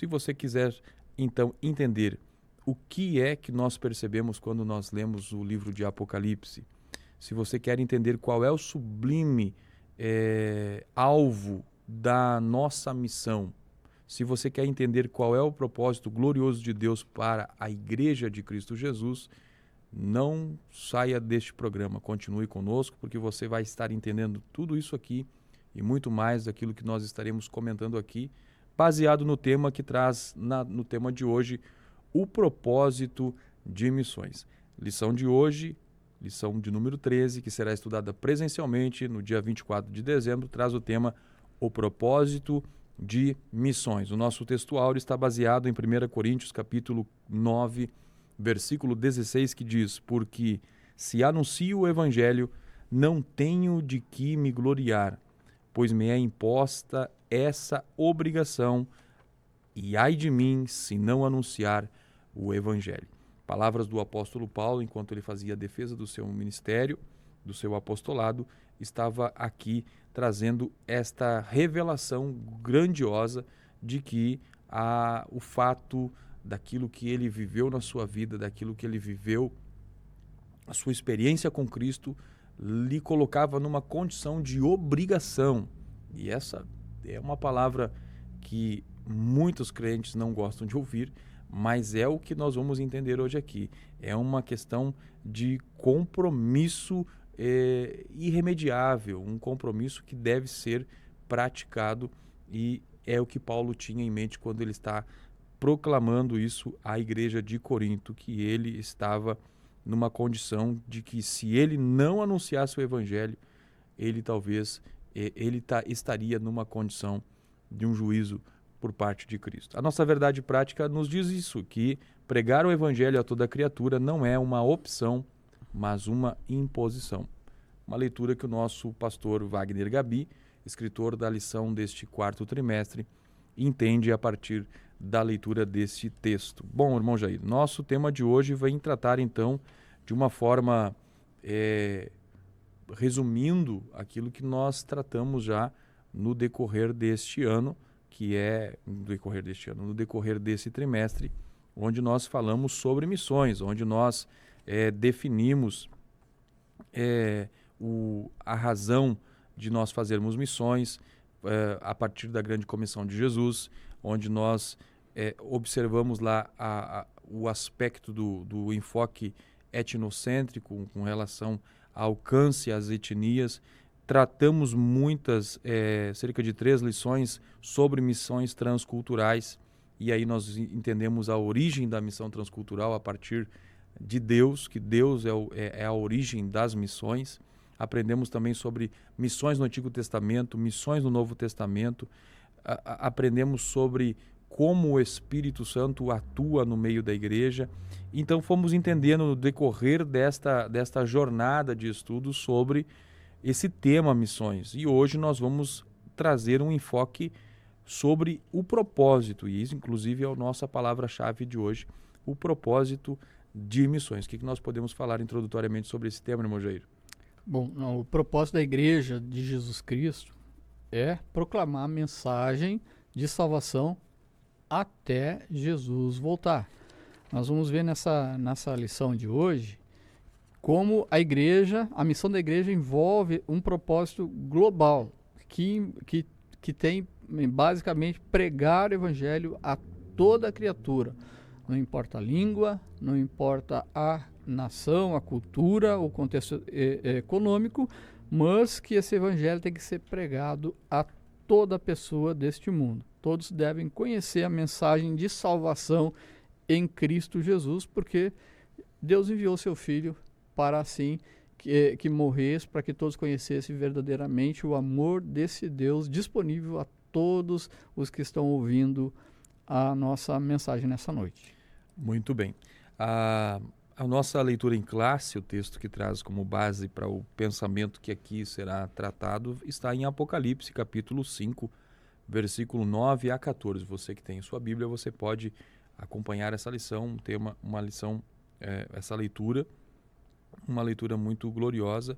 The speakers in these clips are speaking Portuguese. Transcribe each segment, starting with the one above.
Se você quiser, então, entender o que é que nós percebemos quando nós lemos o livro de Apocalipse, se você quer entender qual é o sublime alvo da nossa missão, se você quer entender qual é o propósito glorioso de Deus para a Igreja de Cristo Jesus, não saia deste programa, continue conosco, porque você vai estar entendendo tudo isso aqui e muito mais daquilo que nós estaremos comentando aqui, baseado no tema que traz, no tema de hoje, o propósito de missões. Lição de hoje, lição de número 13, que será estudada presencialmente no dia 24 de dezembro, traz o tema o propósito de missões. O nosso texto áureo está baseado em 1 Coríntios, capítulo 9, versículo 16, que diz: porque se anuncio o evangelho, não tenho de que me gloriar, pois me é imposta essa obrigação, e ai de mim se não anunciar o evangelho. Palavras do apóstolo Paulo, enquanto ele fazia a defesa do seu ministério, do seu apostolado, estava aqui trazendo esta revelação grandiosa de que o fato daquilo que ele viveu na sua vida, daquilo que ele viveu, a sua experiência com Cristo, lhe colocava numa condição de obrigação. E essa é uma palavra que muitos crentes não gostam de ouvir, mas é o que nós vamos entender hoje aqui. É uma questão de compromisso irremediável, um compromisso que deve ser praticado, e é o que Paulo tinha em mente quando ele está proclamando isso à igreja de Corinto, que ele estava numa condição de que, se ele não anunciasse o evangelho, ele talvez estaria numa condição de um juízo por parte de Cristo. A nossa verdade prática nos diz isso, que pregar o evangelho a toda criatura não é uma opção, mas uma imposição. Uma leitura que o nosso pastor Wagner Gabi, escritor da lição deste quarto trimestre, entende a partir da leitura desse texto. Bom, irmão Jair, nosso tema de hoje vem tratar então de uma forma resumindo aquilo que nós tratamos já no decorrer deste ano, no decorrer desse trimestre, onde nós falamos sobre missões, onde nós definimos a razão de nós fazermos missões a partir da grande comissão de Jesus, onde nós observamos lá o aspecto do enfoque etnocêntrico com relação ao alcance às etnias. Tratamos cerca de 3 lições sobre missões transculturais, e aí nós entendemos a origem da missão transcultural a partir de Deus, que Deus é a origem das missões. Aprendemos também sobre missões no Antigo Testamento, missões no Novo Testamento. Aprendemos sobre como o Espírito Santo atua no meio da igreja. Então fomos entendendo no decorrer desta jornada de estudos sobre esse tema missões. E hoje nós vamos trazer um enfoque sobre o propósito, e isso inclusive é a nossa palavra-chave de hoje, o propósito de missões. O que nós podemos falar introdutoriamente sobre esse tema, irmão Jair? Bom, o propósito da Igreja de Jesus Cristo é proclamar a mensagem de salvação até Jesus voltar. Nós vamos ver nessa lição de hoje como a missão da igreja envolve um propósito global que tem basicamente pregar o evangelho a toda a criatura. Não importa a língua, não importa a nação, a cultura, o contexto econômico, mas que esse evangelho tem que ser pregado a toda pessoa deste mundo. Todos devem conhecer a mensagem de salvação em Cristo Jesus, porque Deus enviou seu Filho para assim que morresse, para que todos conhecessem verdadeiramente o amor desse Deus disponível a todos os que estão ouvindo a nossa mensagem nessa noite. Muito bem. A nossa leitura em classe, o texto que traz como base para o pensamento que aqui será tratado, está em Apocalipse, capítulo 5, versículo 9 a 14. Você que tem sua Bíblia, você pode acompanhar essa lição, essa leitura, uma leitura muito gloriosa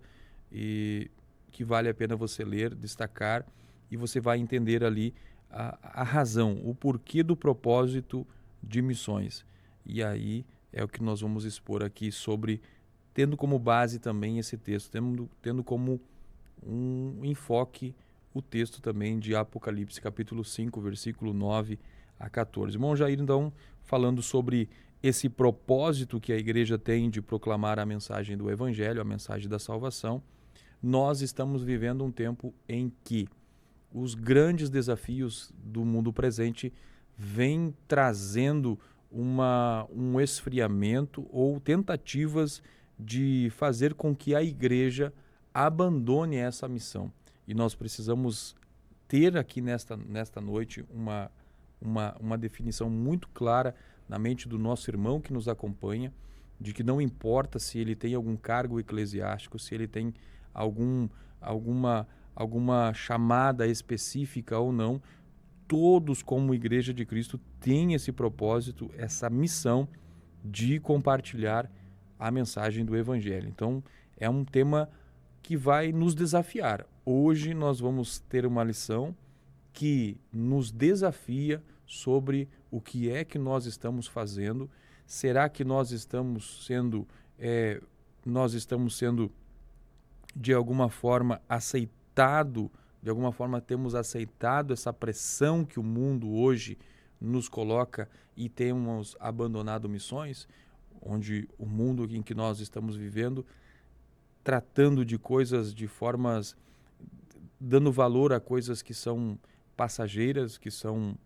e que vale a pena você ler, destacar, e você vai entender ali a razão, o porquê do propósito de missões. E aí é o que nós vamos expor aqui sobre, tendo como base também esse texto, tendo como um enfoque o texto também de Apocalipse, capítulo 5, versículo 9 a 14. Irmão Jair, então, falando sobre esse propósito que a igreja tem de proclamar a mensagem do Evangelho, a mensagem da salvação, nós estamos vivendo um tempo em que os grandes desafios do mundo presente vêm trazendo um esfriamento ou tentativas de fazer com que a igreja abandone essa missão. E nós precisamos ter aqui nesta noite uma definição muito clara na mente do nosso irmão que nos acompanha, de que não importa se ele tem algum cargo eclesiástico, se ele tem alguma chamada específica ou não, todos como Igreja de Cristo têm esse propósito, essa missão de compartilhar a mensagem do Evangelho. Então, é um tema que vai nos desafiar. Hoje nós vamos ter uma lição que nos desafia sobre o que é que nós estamos fazendo. Será que nós estamos sendo de alguma forma de alguma forma temos aceitado essa pressão que o mundo hoje nos coloca e temos abandonado missões, onde o mundo em que nós estamos vivendo, tratando de coisas de formas, dando valor a coisas que são passageiras, que são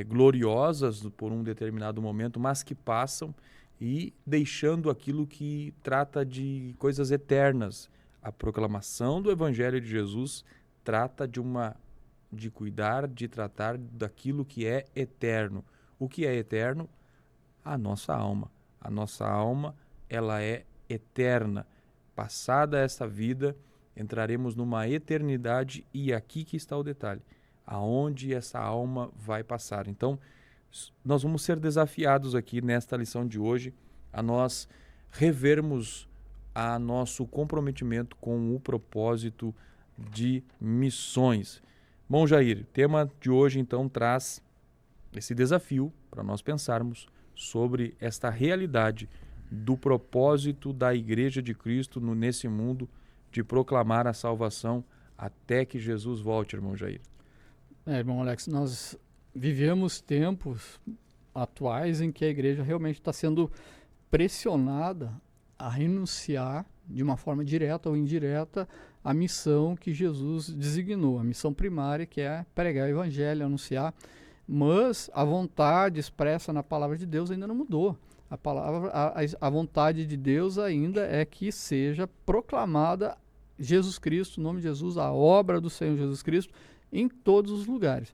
gloriosas por um determinado momento, mas que passam, e deixando aquilo que trata de coisas eternas. A proclamação do Evangelho de Jesus trata de cuidar, de tratar daquilo que é eterno. O que é eterno? A nossa alma. A nossa alma, ela é eterna. Passada essa vida, entraremos numa eternidade, e aqui que está o detalhe, aonde essa alma vai passar. Então, nós vamos ser desafiados aqui nesta lição de hoje a nós revermos a nosso comprometimento com o propósito de missões. Bom, Jair, o tema de hoje então traz esse desafio para nós pensarmos sobre esta realidade do propósito da Igreja de Cristo nesse mundo, de proclamar a salvação até que Jesus volte, irmão Jair. Irmão Alex, nós vivemos tempos atuais em que a igreja realmente está sendo pressionada a renunciar de uma forma direta ou indireta à missão que Jesus designou, a missão primária, que é pregar o Evangelho, anunciar, mas a vontade expressa na palavra de Deus ainda não mudou. A vontade de Deus ainda é que seja proclamada Jesus Cristo, o nome de Jesus, a obra do Senhor Jesus Cristo, em todos os lugares.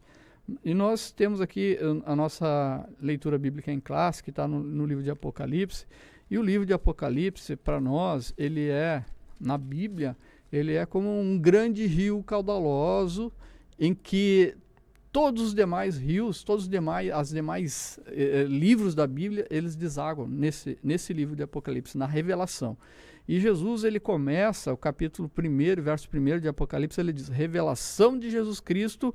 E nós temos aqui a nossa leitura bíblica em classe, que está no livro de Apocalipse. E o livro de Apocalipse, para nós, ele é, na Bíblia, ele é como um grande rio caudaloso em que todos os demais rios, as demais livros da Bíblia, eles desaguam nesse livro de Apocalipse, na revelação. E Jesus, ele começa o capítulo 1, verso 1 de Apocalipse, ele diz: revelação de Jesus Cristo,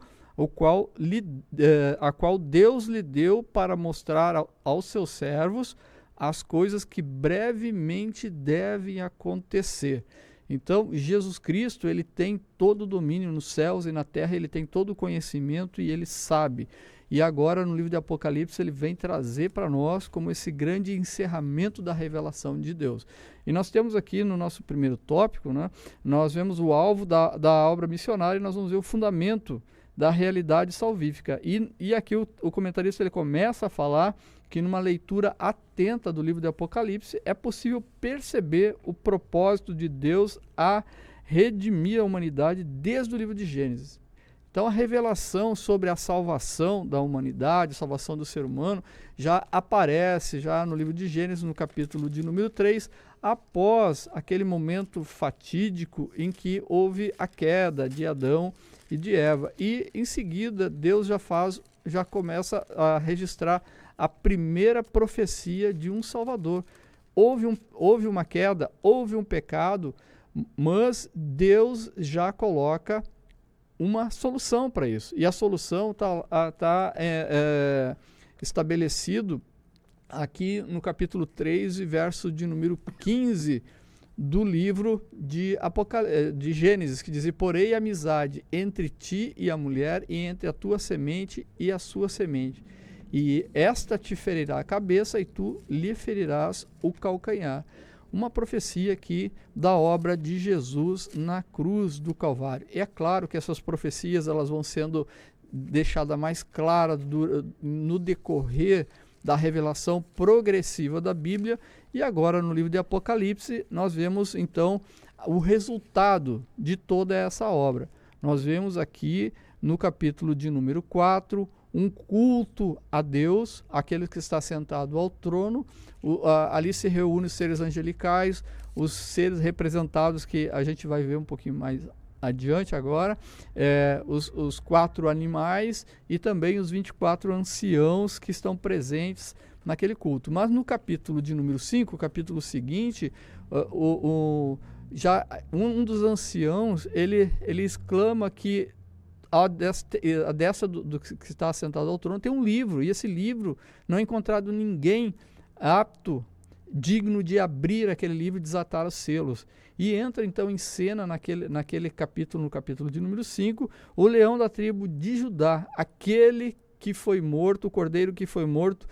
a qual Deus lhe deu para mostrar aos seus servos as coisas que brevemente devem acontecer. Então, Jesus Cristo, ele tem todo o domínio nos céus e na terra, ele tem todo o conhecimento e ele sabe. E agora, no livro de Apocalipse, ele vem trazer para nós como esse grande encerramento da revelação de Deus. E nós temos aqui no nosso primeiro tópico, né, nós vemos o alvo da obra missionária, e nós vamos ver o fundamento da realidade salvífica. E aqui o comentarista ele começa a falar que numa leitura atenta do livro de Apocalipse é possível perceber o propósito de Deus a redimir a humanidade desde o livro de Gênesis. Então a revelação sobre a salvação da humanidade, a salvação do ser humano, já aparece já no livro de Gênesis, no capítulo de número 3, após aquele momento fatídico em que houve a queda de Adão e de Eva. E em seguida Deus já começa a registrar a primeira profecia de um Salvador. Houve uma queda, houve um pecado, mas Deus já coloca uma solução para isso. E a solução está estabelecido aqui no capítulo 3, verso de número 15 do livro de Gênesis, que diz: porém amizade entre ti e a mulher, e entre a tua semente e a sua semente. E esta te ferirá a cabeça, e tu lhe ferirás o calcanhar. Uma profecia aqui da obra de Jesus na cruz do Calvário. E é claro que essas profecias elas vão sendo deixadas mais claras no decorrer da revelação progressiva da Bíblia. E agora no livro de Apocalipse nós vemos então o resultado de toda essa obra. Nós vemos aqui no capítulo de número 4, um culto a Deus, aquele que está sentado ao trono. Ali se reúnem os seres angelicais, os seres representados, que a gente vai ver um pouquinho mais adiante agora, os 4 animais e também os 24 anciãos que estão presentes naquele culto. Mas no capítulo de número 5, o capítulo seguinte, já um dos anciãos, ele exclama que a dessa do que está sentado ao trono tem um livro, e esse livro não é encontrado ninguém apto, digno de abrir aquele livro e desatar os selos. E entra então em cena naquele capítulo, no capítulo de número 5, o leão da tribo de Judá, aquele que foi morto, o cordeiro que foi morto,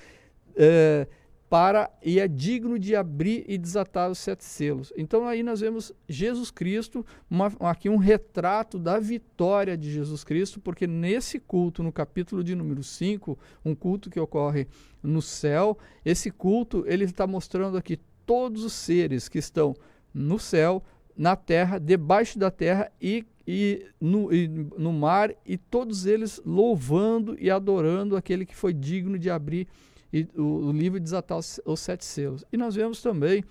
e é digno de abrir e desatar os 7 selos. Então aí nós vemos Jesus Cristo, aqui um retrato da vitória de Jesus Cristo, porque nesse culto, no capítulo de número 5, um culto que ocorre no céu, esse culto ele está mostrando aqui todos os seres que estão no céu, na terra, debaixo da terra e no mar, e todos eles louvando e adorando aquele que foi digno de abrir o livro e desatar os 7 selos. E nós vemos também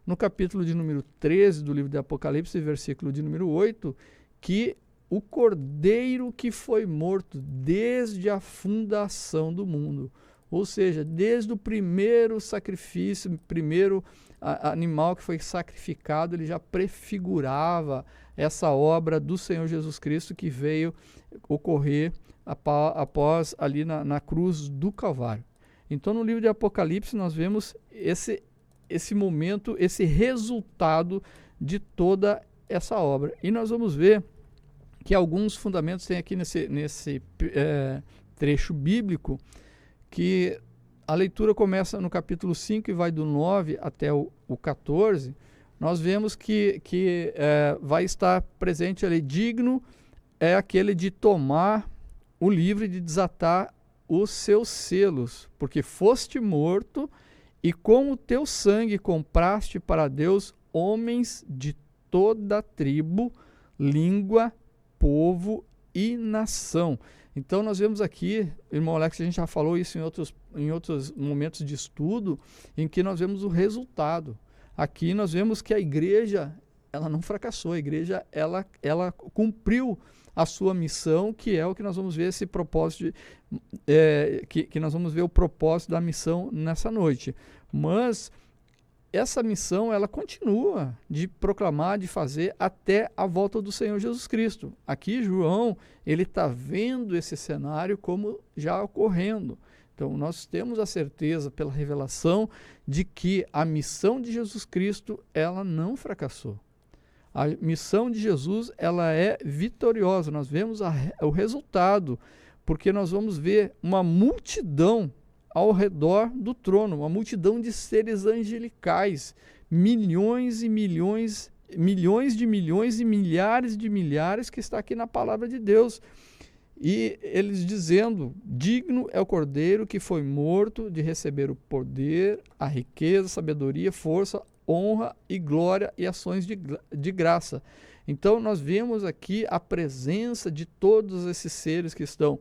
no capítulo de número 13 do livro de Apocalipse, versículo de número 8, que o cordeiro que foi morto desde a fundação do mundo, ou seja, desde o primeiro sacrifício, primeiro animal que foi sacrificado, ele já prefigurava essa obra do Senhor Jesus Cristo que veio ocorrer após ali na cruz do Calvário. Então, no livro de Apocalipse, nós vemos esse momento, esse resultado de toda essa obra. E nós vamos ver que alguns fundamentos tem aqui nesse trecho bíblico, que a leitura começa no capítulo 5 e vai do 9 até o 14. Nós vemos que vai estar presente ali: digno é aquele de tomar o livro e de desatar os seus selos, porque foste morto e com o teu sangue compraste para Deus homens de toda tribo, língua, povo e nação. Então nós vemos aqui, irmão Alex, a gente já falou isso em outros momentos de estudo, em que nós vemos o resultado. Aqui nós vemos que a igreja, ela não fracassou, a igreja ela cumpriu a sua missão, que é o que nós vamos ver, esse propósito, que nós vamos ver o propósito da missão nessa noite. Mas essa missão, ela continua de proclamar, de fazer até a volta do Senhor Jesus Cristo. Aqui João, ele está vendo esse cenário como já ocorrendo. Então nós temos a certeza pela revelação de que a missão de Jesus Cristo, ela não fracassou. A missão de Jesus, ela é vitoriosa. Nós vemos o resultado, porque nós vamos ver uma multidão ao redor do trono, uma multidão de seres angelicais, milhões e milhões, milhões de milhões e milhares de milhares, que está aqui na palavra de Deus. E eles dizendo: digno é o cordeiro que foi morto de receber o poder, a riqueza, sabedoria, força, honra e glória e ações de graça. Então nós vemos aqui a presença de todos esses seres que estão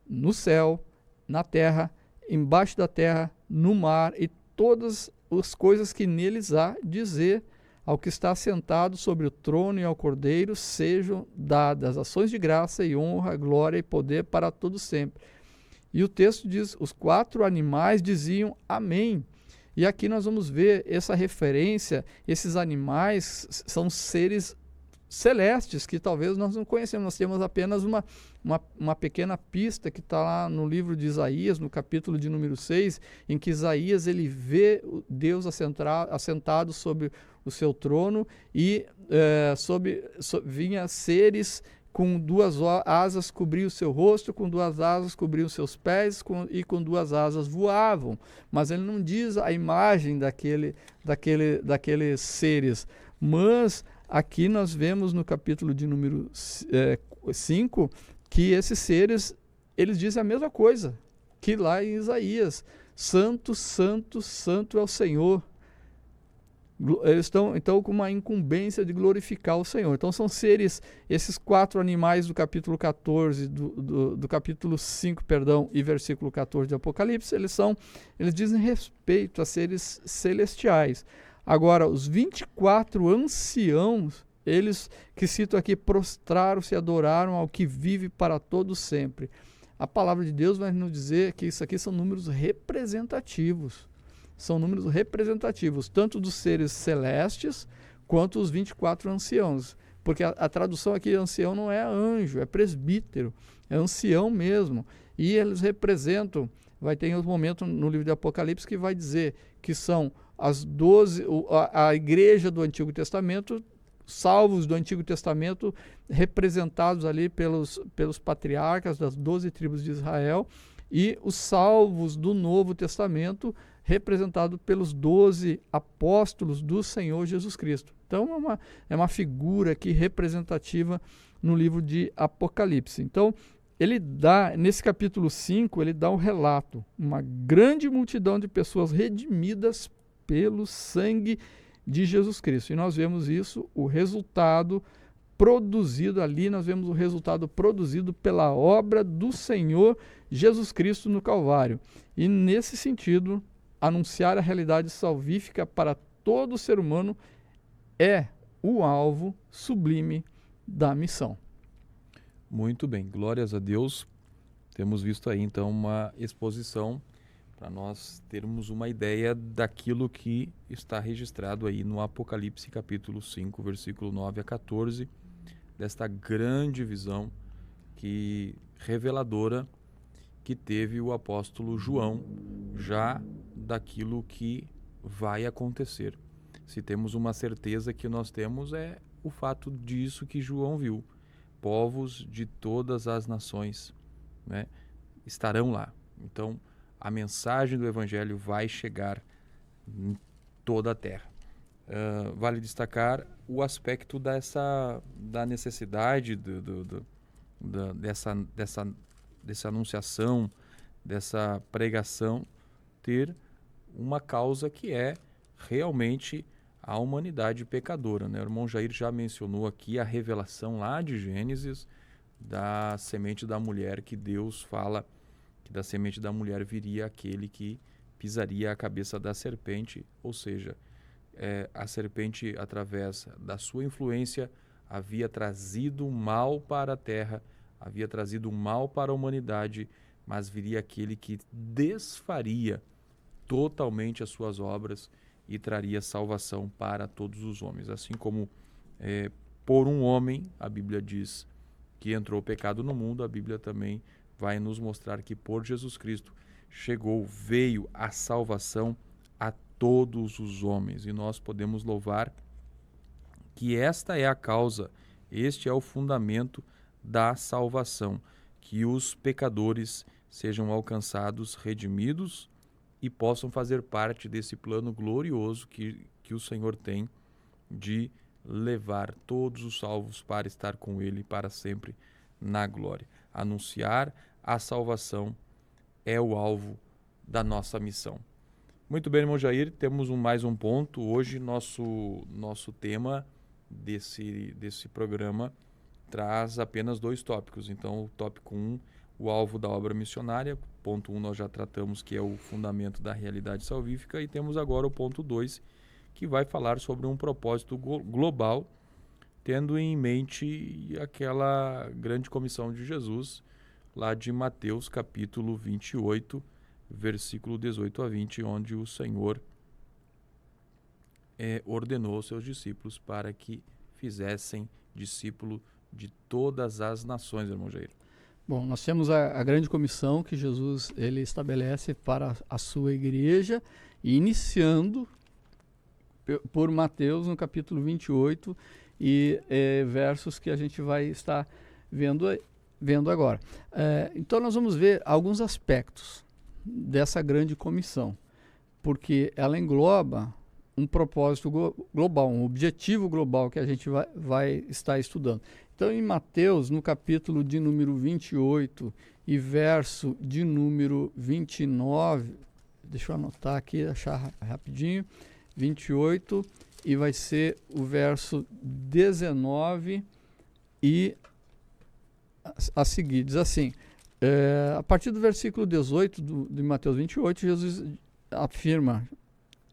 no céu, na terra, embaixo da terra, no mar, e todas as coisas que neles há, dizer ao que está sentado sobre o trono e ao cordeiro sejam dadas ações de graça e honra, glória e poder para todos sempre. E o texto diz: os 4 animais diziam amém. E aqui nós vamos ver essa referência. Esses animais são seres celestes que talvez nós não conhecemos. Nós temos apenas uma pequena pista que está lá no livro de Isaías, no capítulo de número 6, em que Isaías ele vê Deus assentado sobre o seu trono e vinha seres com duas asas cobriam o seu rosto, com duas asas cobriam os seus pés e com duas asas voavam. Mas ele não diz a imagem daqueles seres. Mas aqui nós vemos no capítulo de número 5 que esses seres, eles dizem a mesma coisa que lá em Isaías. Santo, santo, santo é o Senhor. Eles estão então com uma incumbência de glorificar o Senhor. Então são seres, esses 4 animais do capítulo 14, do capítulo 5, perdão, e versículo 14 de Apocalipse, eles dizem respeito a seres celestiais. Agora, os 24 anciãos, eles que cito aqui, prostraram-se e adoraram ao que vive para todo sempre. A palavra de Deus vai nos dizer que isso aqui são números representativos. São números representativos, tanto dos seres celestes, quanto os 24 anciãos. Porque a tradução aqui de ancião não é anjo, é presbítero, é ancião mesmo. E eles representam, vai ter um momento no livro de Apocalipse que vai dizer que são as 12, a igreja do Antigo Testamento, salvos do Antigo Testamento, representados ali pelos patriarcas das 12 tribos de Israel, e os salvos do Novo Testamento, representado pelos 12 apóstolos do Senhor Jesus Cristo. Então é uma figura aqui representativa no livro de Apocalipse. Então ele dá, nesse capítulo 5, ele dá um relato, uma grande multidão de pessoas redimidas pelo sangue de Jesus Cristo. E nós vemos isso, o resultado produzido ali, nós vemos o resultado produzido pela obra do Senhor Jesus Cristo no Calvário. E nesse sentido, anunciar a realidade salvífica para todo ser humano é o alvo sublime da missão. Muito bem, glórias a Deus. Temos visto aí então uma exposição para nós termos uma ideia daquilo que está registrado aí no Apocalipse capítulo 5, versículo 9 a 14, desta grande visão que reveladora que teve o apóstolo João já daquilo que vai acontecer. Se temos uma certeza que nós temos é o fato disso que João viu. Povos de todas as nações, né, estarão lá. Então, a mensagem do Evangelho vai chegar em toda a terra. Vale destacar o aspecto da necessidade dessa anunciação, dessa pregação, ter uma causa que é realmente a humanidade pecadora, né? O irmão Jair já mencionou aqui a revelação lá de Gênesis da semente da mulher, que Deus fala que da semente da mulher viria aquele que pisaria a cabeça da serpente, ou seja, a serpente, através da sua influência, havia trazido mal para a terra, havia trazido mal para a humanidade, mas viria aquele que desfaria totalmente as suas obras e traria salvação para todos os homens. Assim como por um homem, a Bíblia diz que entrou o pecado no mundo, a Bíblia também vai nos mostrar que por Jesus Cristo veio a salvação a todos os homens. E nós podemos louvar que esta é a causa, este é o fundamento da salvação, que os pecadores sejam alcançados, redimidos e possam fazer parte desse plano glorioso que o Senhor tem de levar todos os salvos para estar com Ele para sempre na glória. Anunciar a salvação é o alvo da nossa missão. Muito bem, irmão Jair, temos mais um ponto. Hoje nosso tema desse programa traz apenas 2 tópicos. Então, o tópico 1, o alvo da obra missionária. Ponto 1 nós já tratamos, que é o fundamento da realidade salvífica. E temos agora o ponto 2, que vai falar sobre um propósito global, tendo em mente aquela grande comissão de Jesus, lá de Mateus capítulo 28, versículo 18 a 20, onde o Senhor ordenou aos seus discípulos para que fizessem discípulo de todas as nações, irmão Jair. Bom, nós temos a grande comissão que Jesus ele estabelece para a sua igreja, iniciando por Mateus no capítulo 28 e versos que a gente vai estar vendo agora. Então nós vamos ver alguns aspectos dessa grande comissão, porque ela engloba um propósito global, um objetivo global que a gente vai estar estudando. Então, em Mateus, no capítulo de número 28 e verso de número 29, deixa eu anotar aqui, achar rapidinho, 28, e vai ser o verso 19 e a seguir, diz assim, a partir do versículo 18 de Mateus 28, Jesus afirma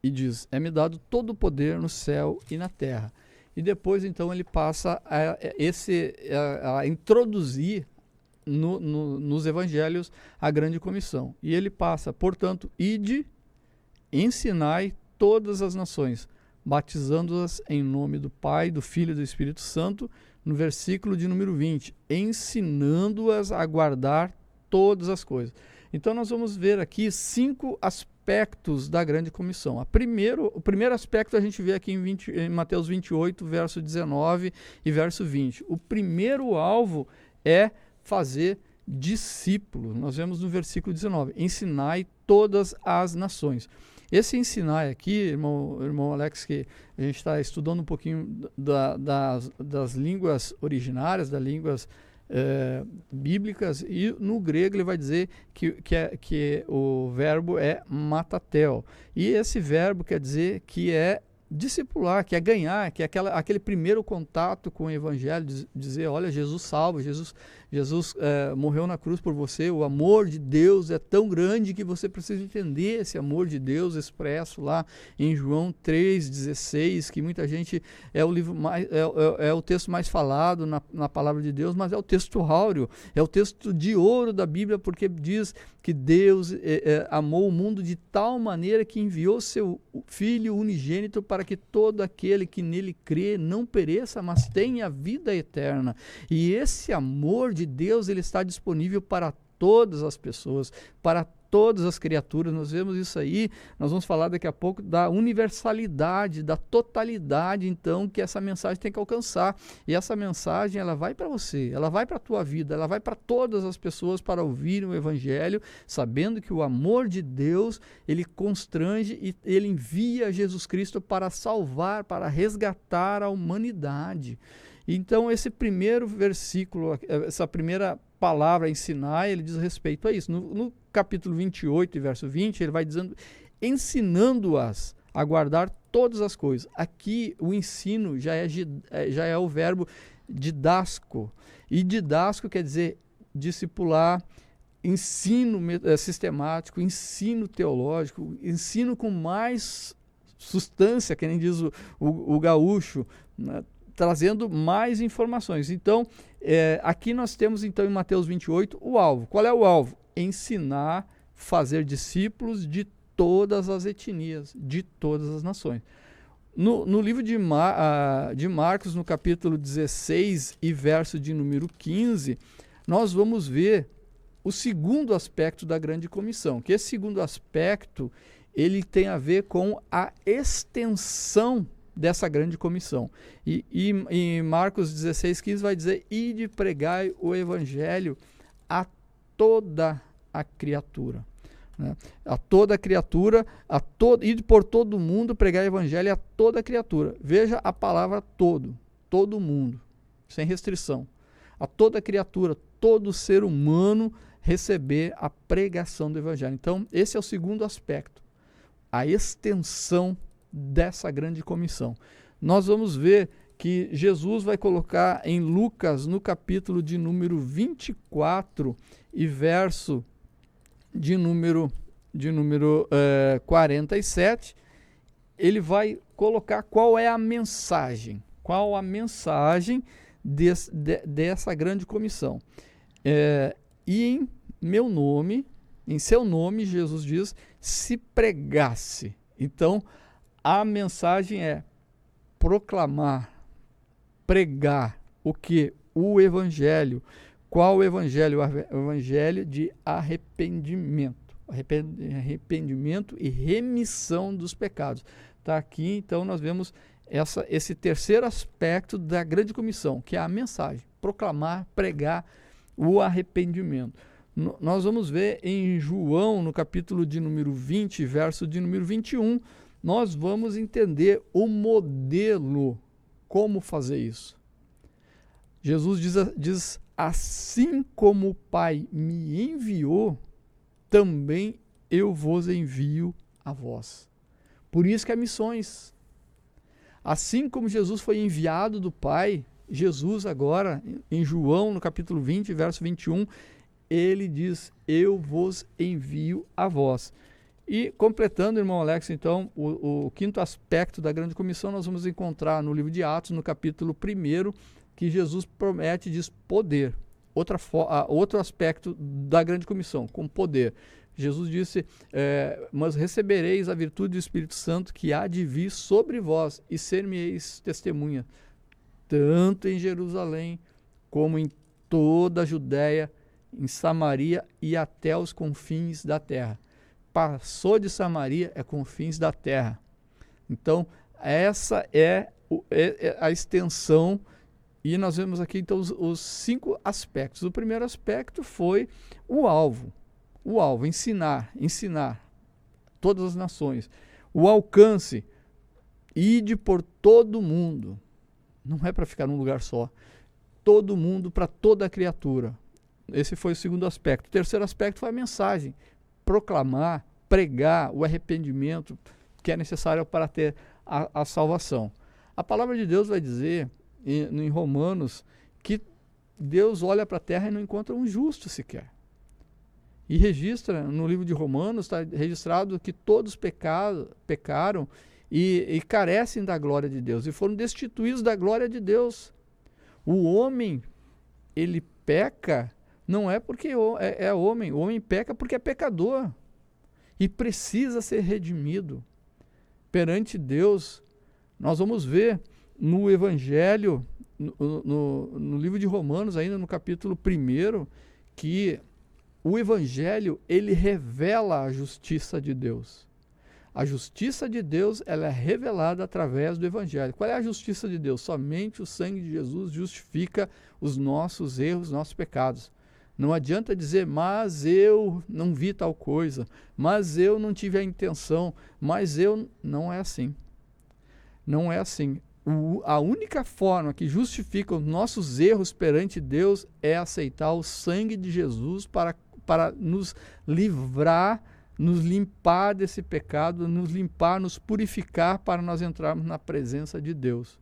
e diz, é-me dado todo o poder no céu e na terra. E depois, então, ele passa a introduzir nos evangelhos a grande comissão. E ele passa, portanto, ide, ensinai todas as nações, batizando-as em nome do Pai, do Filho e do Espírito Santo, no versículo de número 20, ensinando-as a guardar todas as coisas. Então, nós vamos ver aqui 5 aspectos da grande comissão. O primeiro aspecto a gente vê aqui em Mateus 28, verso 19 e verso 20. O primeiro alvo é fazer discípulos. Nós vemos no versículo 19, ensinai todas as nações. Esse ensinar aqui, irmão Alex, que a gente está estudando um pouquinho das línguas originárias, das línguas bíblicas, e no grego ele vai dizer que o verbo é matatel. E esse verbo quer dizer que é discipular, que é ganhar, que é aquele primeiro contato com o evangelho, dizer, olha, Jesus salva, Jesus morreu na cruz por você, o amor de Deus é tão grande que você precisa entender esse amor de Deus expresso lá em João 3,16, que muita gente é o livro mais, é o texto mais falado na palavra de Deus, mas é o texto áureo, é o texto de ouro da Bíblia, porque diz que Deus amou o mundo de tal maneira que enviou seu Filho unigênito para que todo aquele que nele crê não pereça, mas tenha vida eterna. E esse amor de Deus, ele está disponível para todas as pessoas, para todas as criaturas. Nós vemos isso aí, nós vamos falar daqui a pouco da universalidade, da totalidade, então, que essa mensagem tem que alcançar. E essa mensagem, ela vai para você, ela vai para a tua vida, ela vai para todas as pessoas para ouvirem o evangelho, sabendo que o amor de Deus, ele constrange e ele envia Jesus Cristo para salvar, para resgatar a humanidade. Então, esse primeiro versículo, essa primeira palavra, ensinar, ele diz respeito a isso. No capítulo 28, verso 20, ele vai dizendo, ensinando-as a guardar todas as coisas. Aqui, o ensino já é o verbo didasco. E didasco quer dizer discipular, ensino sistemático, ensino teológico, ensino com mais substância, que nem diz o gaúcho, né? Trazendo mais informações. Então, aqui nós temos, então, em Mateus 28, o alvo. Qual é o alvo? Ensinar, fazer discípulos de todas as etnias, de todas as nações. No livro de Marcos, no capítulo 16 e verso de número 15, nós vamos ver o segundo aspecto da grande comissão, que esse segundo aspecto, ele tem a ver com a extensão dessa grande comissão. E em Marcos 16,15 vai dizer, ide pregai o evangelho a toda a criatura. Né? A toda a criatura, ide por todo mundo pregai o evangelho a toda a criatura. Veja a palavra todo mundo, sem restrição. A toda criatura, todo ser humano receber a pregação do evangelho. Então, esse é o segundo aspecto, a extensão dessa grande comissão. Nós vamos ver que Jesus vai colocar em Lucas, no capítulo de número 24 e verso de número 47, ele vai colocar qual é a mensagem, dessa grande comissão. E em meu nome, em seu nome, Jesus diz, se pregasse. Então, a mensagem é proclamar, pregar o que? O Evangelho. Qual o Evangelho? O Evangelho de arrependimento. Arrependimento e remissão dos pecados. Tá aqui, então, nós vemos esse terceiro aspecto da grande comissão, que é a mensagem. Proclamar, pregar o arrependimento. Nós vamos ver em João, no capítulo de número 20, verso de número 21, nós vamos entender o modelo, como fazer isso. Jesus diz assim como o Pai me enviou, também eu vos envio a vós. Por isso que há missões. Assim como Jesus foi enviado do Pai, Jesus agora, em João, no capítulo 20, verso 21, ele diz, eu vos envio a vós. E completando, irmão Alex, então, o quinto aspecto da grande comissão, nós vamos encontrar no livro de Atos, no capítulo 1, que Jesus promete, diz poder. Outro aspecto da grande comissão, com poder. Jesus disse, mas recebereis a virtude do Espírito Santo que há de vir sobre vós e ser-me-eis testemunha, tanto em Jerusalém como em toda a Judéia, em Samaria e até os confins da terra. Passou de Samaria é confins da terra. Então, essa é a extensão. E nós vemos aqui, então, os 5 aspectos. O primeiro aspecto foi o alvo. O alvo, ensinar todas as nações. O alcance, ide por todo mundo. Não é para ficar num lugar só. Todo mundo, para toda a criatura. Esse foi o segundo aspecto. O terceiro aspecto foi a mensagem. Proclamar, pregar o arrependimento que é necessário para ter a salvação. A palavra de Deus vai dizer em Romanos que Deus olha para a terra e não encontra um justo sequer. E registra, no livro de Romanos, está registrado que todos pecaram e carecem da glória de Deus e foram destituídos da glória de Deus. O homem, ele peca, não é porque é homem, o homem peca porque é pecador e precisa ser redimido perante Deus. Nós vamos ver no Evangelho, no livro de Romanos, ainda no capítulo 1, que o Evangelho, ele revela a justiça de Deus. A justiça de Deus, ela é revelada através do Evangelho. Qual é a justiça de Deus? Somente o sangue de Jesus justifica os nossos erros, nossos pecados. Não adianta dizer, mas eu não vi tal coisa, mas eu não tive a intenção, mas eu... Não é assim. Não é assim. A única forma que justifica os nossos erros perante Deus é aceitar o sangue de Jesus para nos livrar, nos limpar desse pecado, nos limpar, nos purificar para nós entrarmos na presença de Deus.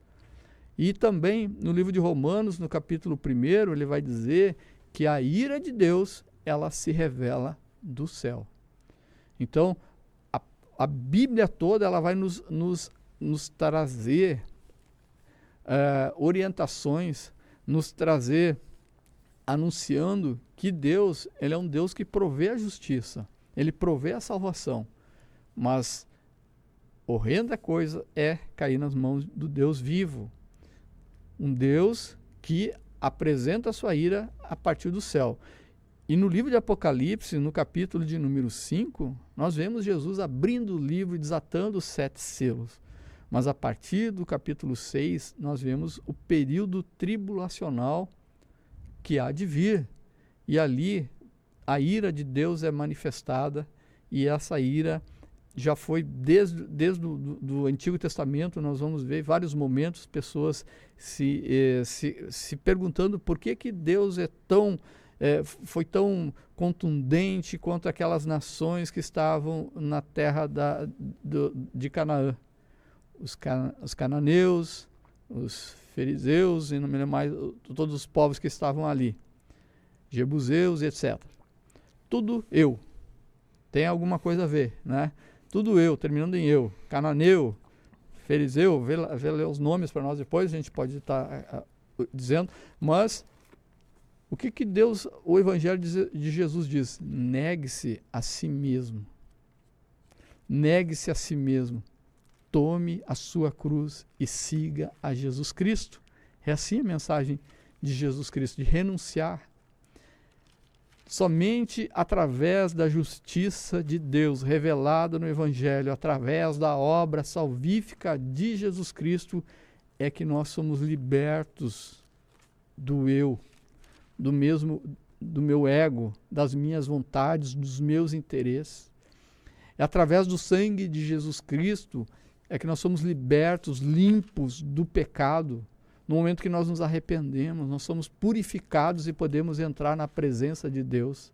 E também no livro de Romanos, no capítulo 1, ele vai dizer que a ira de Deus, ela se revela do céu. Então, a Bíblia toda, ela vai nos trazer orientações, nos trazer anunciando que Deus, ele é um Deus que provê a justiça, ele provê a salvação, mas horrenda coisa é cair nas mãos do Deus vivo, um Deus que apresenta a sua ira a partir do céu. E no livro de Apocalipse, no capítulo de número 5, nós vemos Jesus abrindo o livro e desatando os 7 selos. Mas a partir do capítulo 6, nós vemos o período tribulacional que há de vir. E ali a ira de Deus é manifestada, e essa ira já foi desde do Antigo Testamento. Nós vamos ver vários momentos, pessoas se perguntando por que Deus foi tão contundente contra aquelas nações que estavam na terra de Canaã. Os cananeus, os fariseus, e não me lembro mais, todos os povos que estavam ali, jebuseus, etc. Tudo eu. Tem alguma coisa a ver, né? Tudo eu, terminando em eu. Cananeu, fariseu, vê ler os nomes para nós depois, a gente pode estar dizendo, mas o que Deus, o Evangelho de Jesus diz? Negue-se a si mesmo. Negue-se a si mesmo. Tome a sua cruz e siga a Jesus Cristo. É assim a mensagem de Jesus Cristo, de renunciar. Somente através da justiça de Deus revelada no Evangelho, através da obra salvífica de Jesus Cristo, é que nós somos libertos do eu, do meu ego, das minhas vontades, dos meus interesses. É através do sangue de Jesus Cristo é que nós somos libertos, limpos do pecado. No momento que nós nos arrependemos, nós somos purificados e podemos entrar na presença de Deus.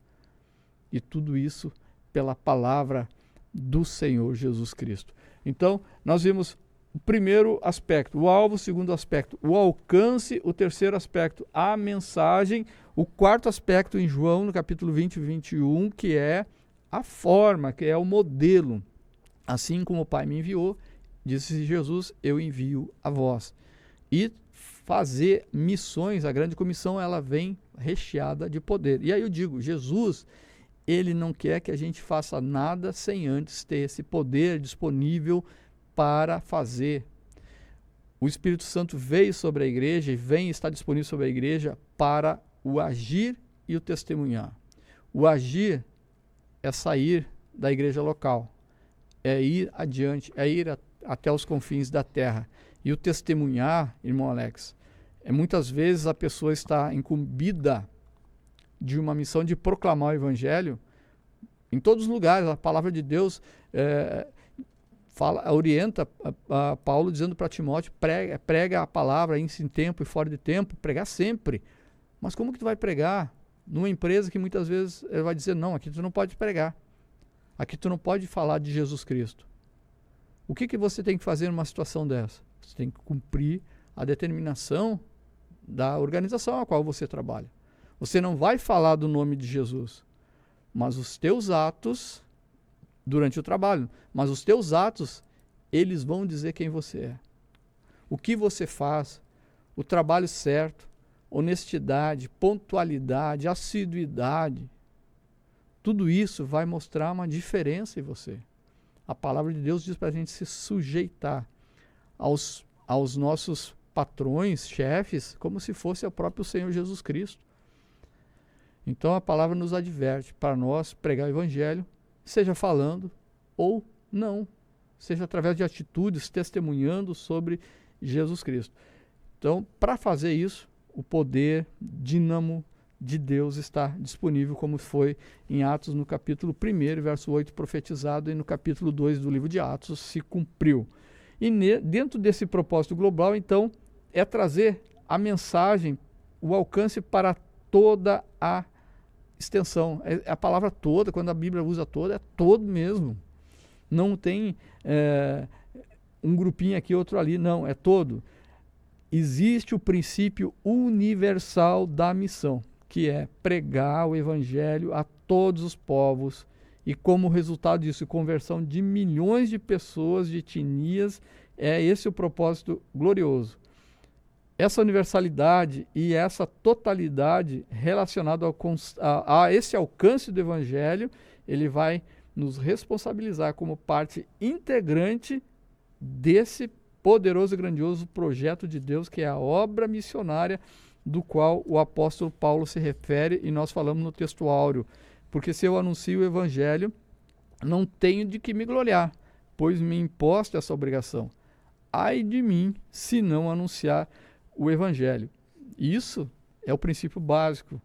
E tudo isso pela palavra do Senhor Jesus Cristo. Então, nós vimos o primeiro aspecto, o alvo, o segundo aspecto, o alcance, o terceiro aspecto, a mensagem, o quarto aspecto em João, no capítulo 20 e 21, que é a forma, que é o modelo. Assim como o Pai me enviou, disse Jesus, eu envio a vós. E fazer missões, a grande comissão, ela vem recheada de poder. E aí eu digo, Jesus, ele não quer que a gente faça nada sem antes ter esse poder disponível para fazer. O Espírito Santo veio sobre a igreja e vem estar disponível sobre a igreja para o agir e o testemunhar. O agir é sair da igreja local, é ir adiante, é ir até os confins da terra. E o testemunhar, irmão Alex, muitas vezes a pessoa está incumbida de uma missão de proclamar o Evangelho em todos os lugares. A palavra de Deus orienta a Paulo dizendo para Timóteo, prega a palavra em tempo e fora de tempo, pregar sempre. Mas como que tu vai pregar numa empresa que muitas vezes ele vai dizer, não, aqui tu não pode pregar, aqui tu não pode falar de Jesus Cristo. O que você tem que fazer numa situação dessa? Você tem que cumprir a determinação da organização a qual você trabalha. Você não vai falar do nome de Jesus, mas os teus atos durante o trabalho, mas os teus atos, eles vão dizer quem você é. O que você faz, o trabalho certo, honestidade, pontualidade, assiduidade, tudo isso vai mostrar uma diferença em você. A palavra de Deus diz para a gente se sujeitar aos nossos patrões, chefes, como se fosse o próprio Senhor Jesus Cristo. Então a palavra nos adverte para nós pregar o Evangelho, seja falando ou não, seja através de atitudes, testemunhando sobre Jesus Cristo. Então, para fazer isso, o poder dínamo de Deus está disponível, como foi em Atos no capítulo 1, verso 8, profetizado, e no capítulo 2 do livro de Atos se cumpriu. E dentro desse propósito global, então, é trazer a mensagem, o alcance para toda a extensão. É a palavra toda, quando a Bíblia usa toda, é todo mesmo. Não tem um grupinho aqui, outro ali, não, é todo. Existe o princípio universal da missão, que é pregar o Evangelho a todos os povos, e como resultado disso, conversão de milhões de pessoas, de etnias, é esse o propósito glorioso. Essa universalidade e essa totalidade relacionada a esse alcance do Evangelho, ele vai nos responsabilizar como parte integrante desse poderoso e grandioso projeto de Deus, que é a obra missionária do qual o apóstolo Paulo se refere, e nós falamos no texto áureo. Porque se eu anuncio o Evangelho, não tenho de que me gloriar, pois me imposto essa obrigação. Ai de mim, se não anunciar o Evangelho. Isso é o princípio básico,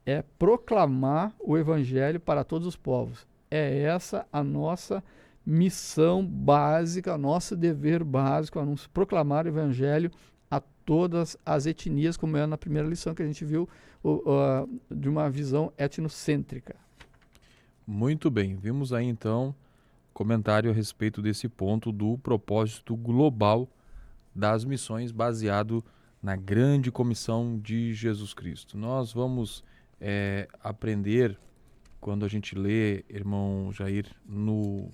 é proclamar o Evangelho para todos os povos. É essa a nossa missão básica, nosso dever básico, proclamar o Evangelho a todas as etnias, como é na primeira lição que a gente viu, de uma visão etnocêntrica. Muito bem, vimos aí então comentário a respeito desse ponto do propósito global das missões baseado na grande comissão de Jesus Cristo. Nós vamos aprender, quando a gente lê, irmão Jair, no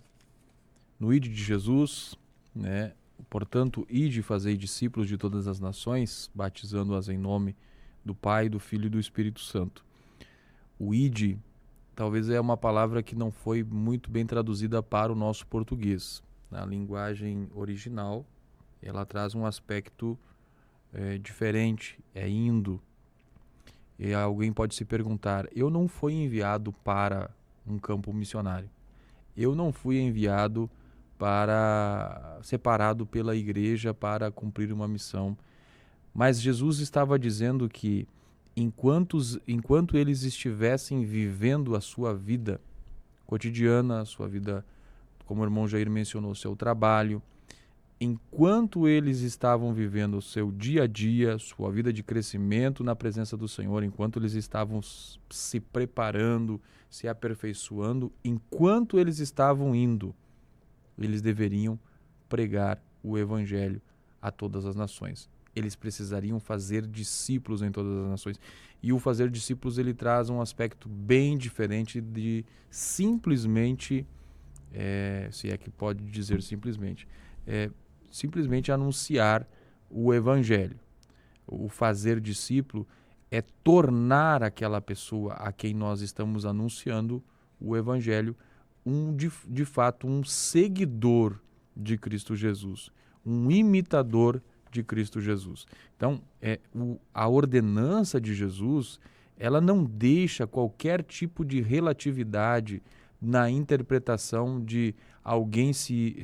Ide de Jesus, né? Portanto, ide e fazei discípulos de todas as nações, batizando-as em nome do Pai, do Filho e do Espírito Santo. O ide talvez é uma palavra que não foi muito bem traduzida para o nosso português. Na linguagem original, ela traz um aspecto diferente, é indo. E alguém pode se perguntar, eu não fui enviado para um campo missionário. Eu não fui enviado separado pela igreja para cumprir uma missão. Mas Jesus estava dizendo que enquanto eles estivessem vivendo a sua vida cotidiana, a sua vida, como o irmão Jair mencionou, seu trabalho, enquanto eles estavam vivendo o seu dia a dia, sua vida de crescimento na presença do Senhor, enquanto eles estavam se preparando, se aperfeiçoando, enquanto eles estavam indo, eles deveriam pregar o Evangelho a todas as nações. Eles precisariam fazer discípulos em todas as nações. E o fazer discípulos, ele traz um aspecto bem diferente de simplesmente, se é que pode dizer simplesmente anunciar o Evangelho. O fazer discípulo é tornar aquela pessoa a quem nós estamos anunciando o Evangelho de fato um seguidor de Cristo Jesus, um imitador de Cristo Jesus. Então, a ordenança de Jesus, ela não deixa qualquer tipo de relatividade na interpretação de alguém se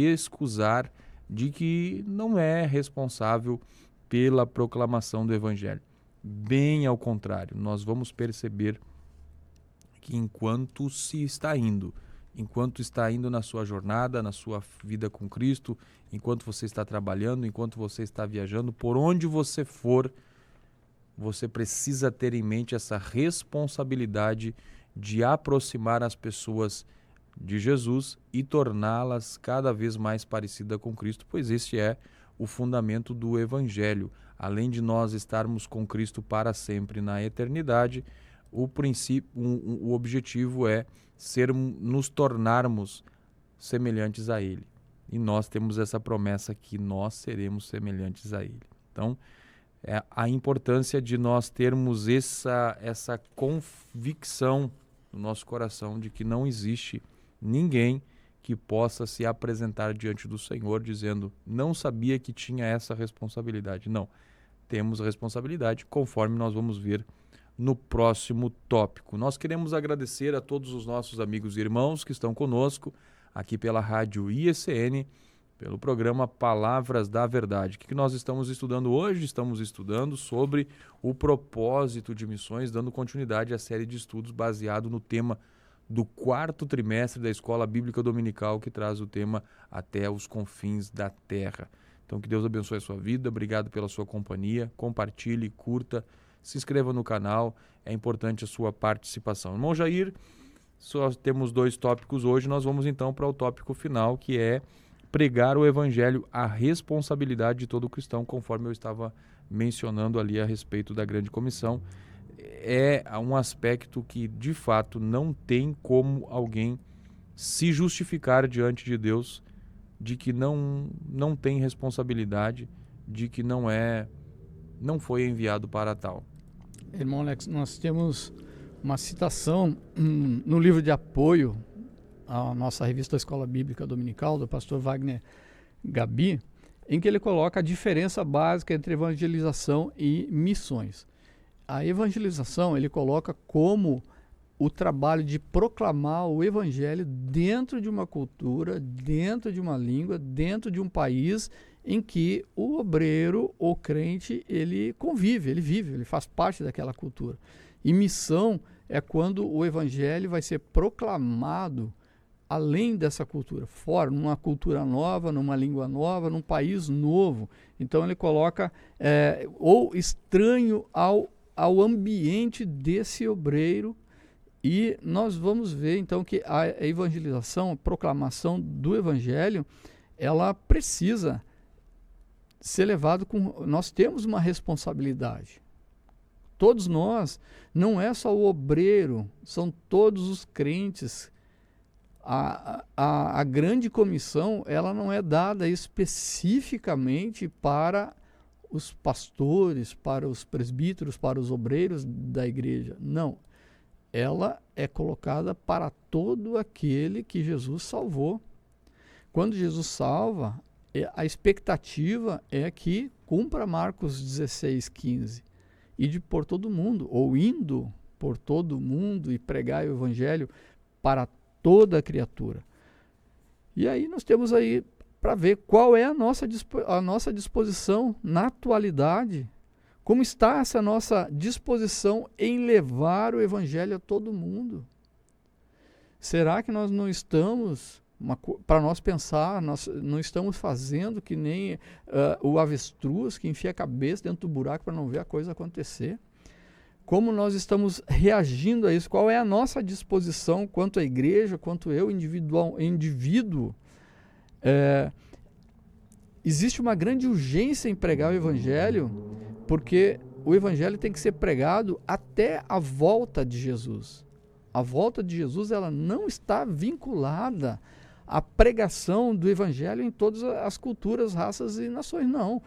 excusar de que não é responsável pela proclamação do Evangelho. Bem ao contrário, nós vamos perceber que enquanto está indo na sua jornada, na sua vida com Cristo, enquanto você está trabalhando, enquanto você está viajando, por onde você for, você precisa ter em mente essa responsabilidade de aproximar as pessoas de Jesus e torná-las cada vez mais parecidas com Cristo, pois este é o fundamento do Evangelho. Além de nós estarmos com Cristo para sempre na eternidade, o objetivo é nos tornarmos semelhantes a Ele. E nós temos essa promessa que nós seremos semelhantes a Ele. Então, a importância de nós termos essa convicção no nosso coração de que não existe ninguém que possa se apresentar diante do Senhor dizendo, não sabia que tinha essa responsabilidade. Não, temos responsabilidade, conforme nós vamos ver no próximo tópico. Nós queremos agradecer a todos os nossos amigos e irmãos que estão conosco aqui pela Rádio IECN, pelo programa Palavras da Verdade. O que nós estamos estudando hoje? Estamos estudando sobre o propósito de missões, dando continuidade à série de estudos baseado no tema do 4º trimestre da Escola Bíblica Dominical, que traz o tema Até os Confins da Terra. Então, que Deus abençoe a sua vida. Obrigado pela sua companhia. Compartilhe, curta, se inscreva no canal. É importante a sua participação. Irmão Jair, só temos 2 tópicos hoje. Nós vamos então para o tópico final, que é pregar o Evangelho, a responsabilidade de todo cristão, conforme eu estava mencionando ali a respeito da grande comissão. É um aspecto que, de fato, não tem como alguém se justificar diante de Deus de que não tem responsabilidade, de que não foi enviado para tal. Irmão Alex, nós temos uma citação no livro de apoio à nossa revista Escola Bíblica Dominical, do pastor Wagner Gabi, em que ele coloca a diferença básica entre evangelização e missões. A evangelização ele coloca como o trabalho de proclamar o evangelho dentro de uma cultura, dentro de uma língua, dentro de um país em que o obreiro ou crente ele convive, ele vive, ele faz parte daquela cultura. E missão é quando o evangelho vai ser proclamado além dessa cultura, fora, numa cultura nova, numa língua nova, num país novo. Então ele coloca ou estranho ao ambiente desse obreiro. E nós vamos ver então que a evangelização, a proclamação do evangelho, ela precisa ser levado com... Nós temos uma responsabilidade. Todos nós, não é só o obreiro, são todos os crentes. A grande comissão, ela não é dada especificamente para os pastores, para os presbíteros, para os obreiros da igreja. Não. Ela é colocada para todo aquele que Jesus salvou. Quando Jesus salva, a expectativa é que cumpra Marcos 16:15. Ide por todo mundo, ou indo por todo mundo e pregai o evangelho para toda criatura. E aí nós temos aí para ver qual é a nossa disposição na atualidade. Como está essa nossa disposição em levar o evangelho a todo mundo? Será que nós não estamos, para nós pensar, nós não estamos fazendo que nem o avestruz que enfia a cabeça dentro do buraco para não ver a coisa acontecer? Como nós estamos reagindo a isso? Qual é a nossa disposição quanto à igreja, quanto eu, indivíduo? Existe uma grande urgência em pregar o evangelho, porque o evangelho tem que ser pregado até a volta de Jesus. A volta de Jesus, ela não está vinculada à pregação do evangelho em todas as culturas, raças e nações, não.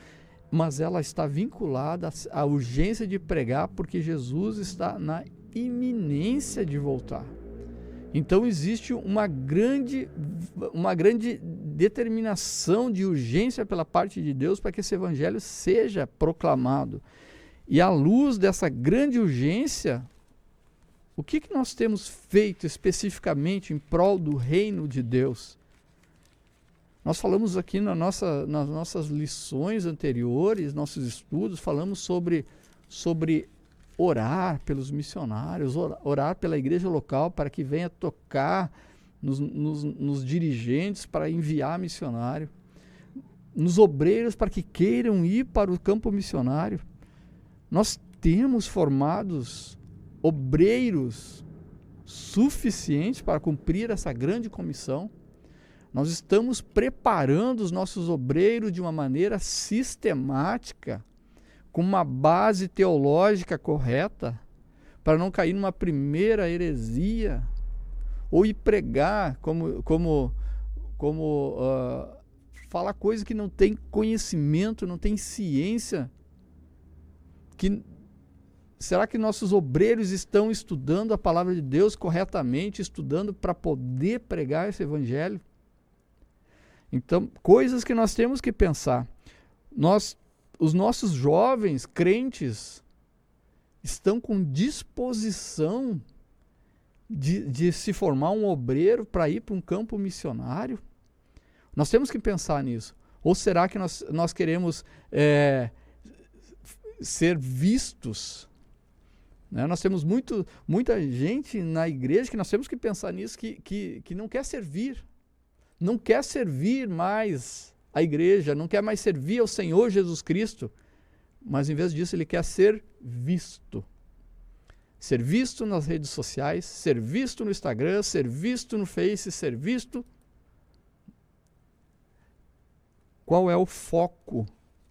Mas ela está vinculada à urgência de pregar, porque Jesus está na iminência de voltar. Então existe uma grande determinação de urgência pela parte de Deus para que esse evangelho seja proclamado. E à luz dessa grande urgência, o que nós temos feito especificamente em prol do reino de Deus? Nós falamos aqui nas nossas lições anteriores, nossos estudos, falamos sobre orar pelos missionários, orar pela igreja local para que venha tocar nos dirigentes para enviar missionário, nos obreiros para que queiram ir para o campo missionário. Nós temos formados obreiros suficientes para cumprir essa grande comissão. Nós estamos preparando os nossos obreiros de uma maneira sistemática, com uma base teológica correta, para não cair numa primeira heresia, ou ir pregar falar coisa que não tem conhecimento, não tem ciência. Será que nossos obreiros estão estudando a palavra de Deus corretamente, estudando para poder pregar esse evangelho? Então, coisas que nós temos que pensar. Os nossos jovens crentes estão com disposição de se formar um obreiro para ir para um campo missionário? Nós temos que pensar nisso. Ou será que nós queremos ser vistos? Né? Nós temos muita gente na igreja que nós temos que pensar nisso, que não quer servir. Não quer servir mais a igreja, não quer mais servir ao Senhor Jesus Cristo, mas em vez disso ele quer ser visto. Ser visto nas redes sociais, ser visto no Instagram, ser visto no Face, ser visto. Qual é o foco?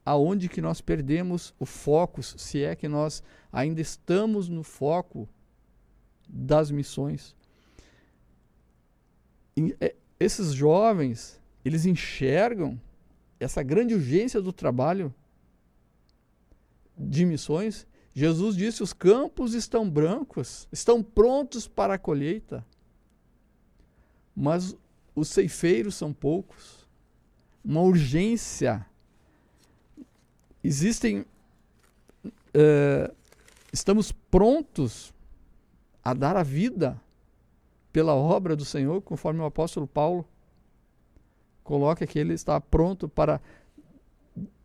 Aonde que nós perdemos o foco, se é que nós ainda estamos no foco das missões? Esses jovens, eles enxergam essa grande urgência do trabalho de missões. Jesus disse: os campos estão brancos, estão prontos para a colheita, mas os ceifeiros são poucos. Uma urgência. Estamos prontos a dar a vida pela obra do Senhor, conforme o apóstolo Paulo coloca que ele está pronto para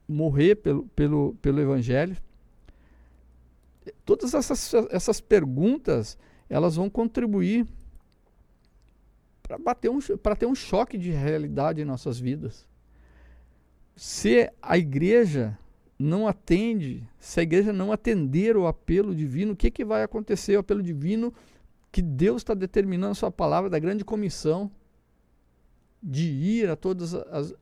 morrer pelo Evangelho. Todas essas perguntas, elas vão contribuir para ter um choque de realidade em nossas vidas. Se a igreja não atende, se a igreja não atender o apelo divino, o que vai acontecer? O apelo divino que Deus está determinando a sua palavra da grande comissão de ir a todas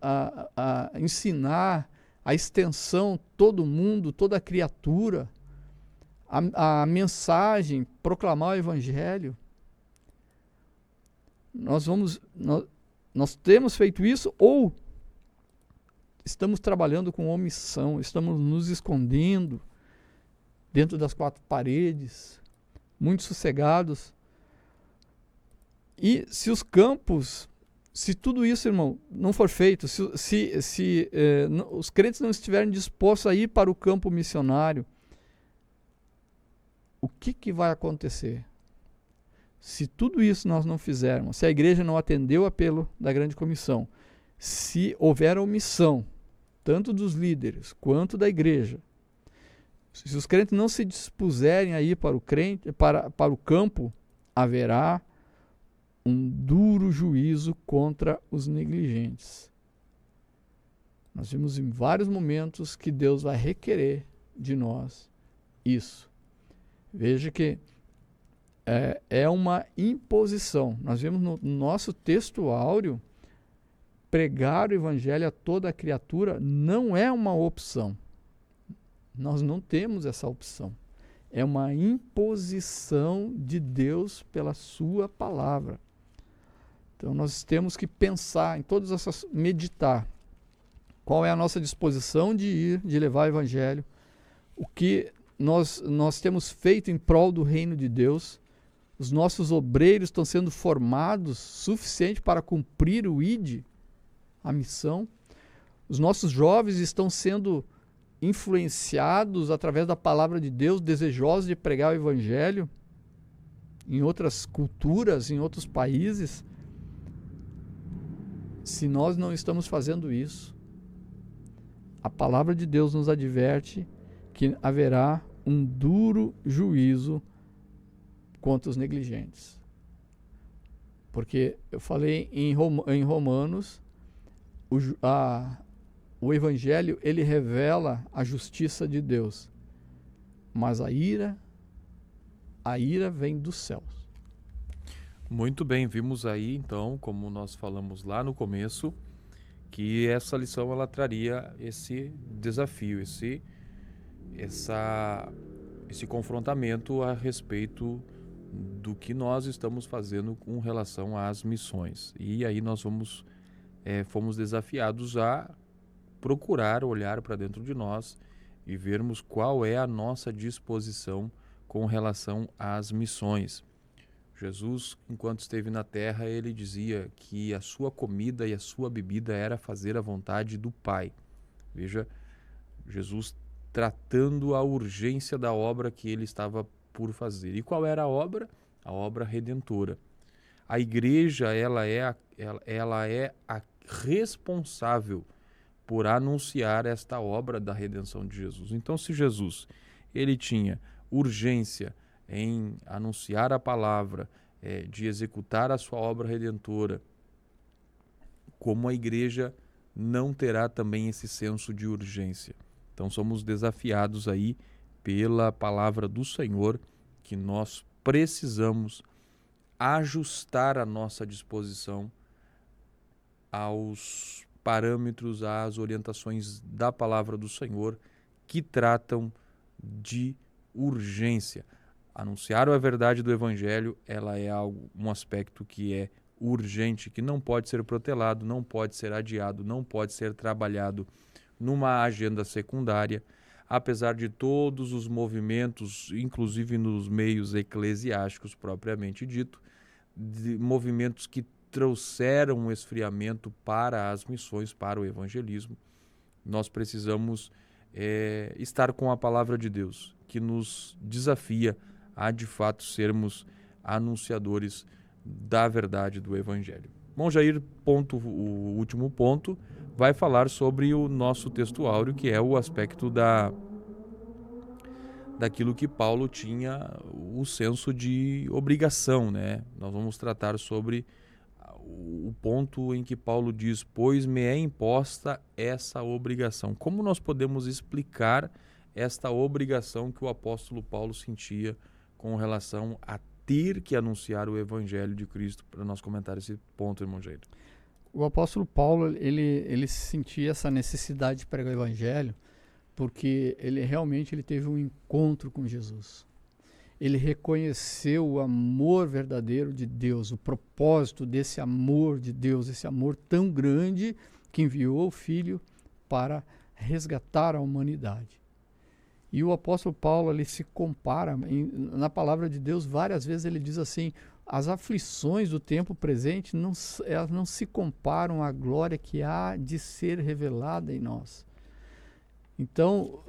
a ensinar a extensão, todo mundo, toda criatura, a mensagem, proclamar o evangelho. Nós temos feito isso ou estamos trabalhando com omissão, estamos nos escondendo dentro das quatro paredes, muito sossegados. E se os campos Se tudo isso, irmão, não for feito, se os crentes não estiverem dispostos a ir para o campo missionário, o que vai acontecer? Se tudo isso nós não fizermos, se a igreja não atendeu o apelo da grande comissão, se houver omissão, tanto dos líderes quanto da igreja, se os crentes não se dispuserem a ir para o campo, haverá um duro juízo contra os negligentes. Nós vimos em vários momentos que Deus vai requerer de nós isso. Veja que é uma imposição. Nós vemos no nosso texto áureo, pregar o evangelho a toda a criatura não é uma opção. Nós não temos essa opção. É uma imposição de Deus pela sua palavra. Então nós temos que pensar em todas essas, meditar. Qual é a nossa disposição de ir, de levar o evangelho? O que nós temos feito em prol do reino de Deus? Os nossos obreiros estão sendo formados suficiente para cumprir o ID, a missão? Os nossos jovens estão sendo influenciados através da palavra de Deus, desejosos de pregar o evangelho em outras culturas, em outros países? Se nós não estamos fazendo isso, a palavra de Deus nos adverte que haverá um duro juízo contra os negligentes. Porque eu falei em Romanos, o evangelho, ele revela a justiça de Deus, mas a ira vem dos céus. Muito bem, vimos aí então, como nós falamos lá no começo, que essa lição ela traria esse desafio, esse confrontamento a respeito do que nós estamos fazendo com relação às missões. E aí nós fomos desafiados a procurar olhar para dentro de nós e vermos qual é a nossa disposição com relação às missões. Jesus, enquanto esteve na terra, ele dizia que a sua comida e a sua bebida era fazer a vontade do Pai. Veja, Jesus tratando a urgência da obra que ele estava por fazer. E qual era a obra? A obra redentora. A igreja, ela é a responsável por anunciar esta obra da redenção de Jesus. Então, se Jesus ele tinha urgência em anunciar a palavra, de executar a sua obra redentora, como a igreja não terá também esse senso de urgência? Então somos desafiados aí pela palavra do Senhor que nós precisamos ajustar a nossa disposição aos parâmetros, às orientações da palavra do Senhor que tratam de urgência. Anunciar a verdade do Evangelho, ela é um aspecto que é urgente, que não pode ser protelado, não pode ser adiado, não pode ser trabalhado numa agenda secundária, apesar de todos os movimentos, inclusive nos meios eclesiásticos propriamente dito, de movimentos que trouxeram um esfriamento para as missões, para o evangelismo. Nós precisamos estar com a palavra de Deus, que nos desafia a de fato sermos anunciadores da verdade do Evangelho. Bom, Jair, o último ponto, vai falar sobre o nosso texto áureo, que é o aspecto daquilo que Paulo tinha o senso de obrigação, né? Nós vamos tratar sobre o ponto em que Paulo diz, pois me é imposta essa obrigação. Como nós podemos explicar esta obrigação que o apóstolo Paulo sentia com relação a ter que anunciar o Evangelho de Cristo? Para nós comentar esse ponto, irmão Jair. O apóstolo Paulo, ele sentia essa necessidade de pregar o Evangelho porque ele realmente teve um encontro com Jesus. Ele reconheceu o amor verdadeiro de Deus, o propósito desse amor de Deus, esse amor tão grande que enviou o Filho para resgatar a humanidade. E o apóstolo Paulo, ele se compara, na palavra de Deus, várias vezes ele diz assim, as aflições do tempo presente elas não se comparam à glória que há de ser revelada em nós. Então,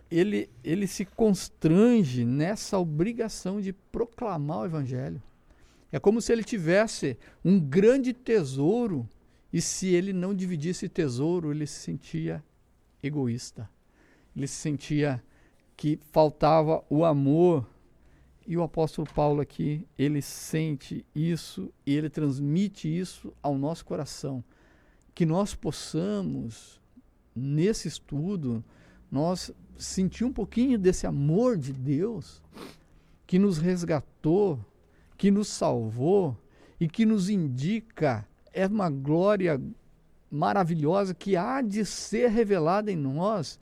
ele se constrange nessa obrigação de proclamar o Evangelho. É como se ele tivesse um grande tesouro e se ele não dividisse esse tesouro, ele se sentia egoísta. Ele se sentia que faltava o amor. E o apóstolo Paulo aqui, ele sente isso e ele transmite isso ao nosso coração. Que nós possamos, nesse estudo, nós sentir um pouquinho desse amor de Deus que nos resgatou, que nos salvou e que nos indica uma glória maravilhosa que há de ser revelada em nós.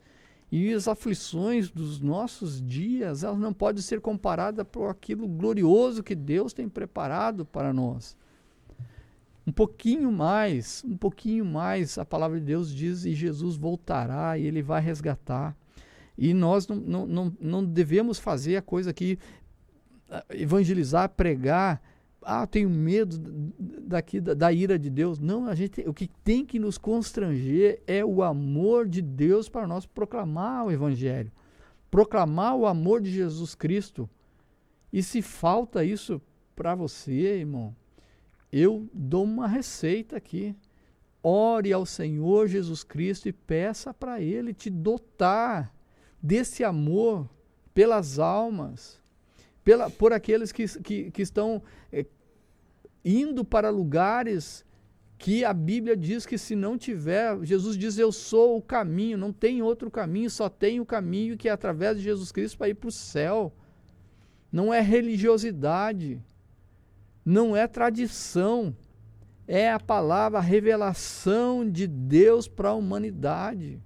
E as aflições dos nossos dias, elas não podem ser comparadas por aquilo glorioso que Deus tem preparado para nós. Um pouquinho mais, a palavra de Deus diz, e Jesus voltará e ele vai resgatar. E nós não devemos fazer a coisa aqui, evangelizar, pregar, tenho medo da ira de Deus. Não, o que tem que nos constranger é o amor de Deus para nós proclamar o Evangelho, proclamar o amor de Jesus Cristo. E se falta isso para você, irmão, eu dou uma receita aqui. Ore ao Senhor Jesus Cristo e peça para Ele te dotar desse amor pelas almas, por aqueles que estão indo para lugares que a Bíblia diz que se não tiver, Jesus diz, eu sou o caminho, não tem outro caminho, só tem o caminho que é através de Jesus Cristo para ir para o céu. Não é religiosidade, não é tradição, é a palavra, a revelação de Deus para a humanidade.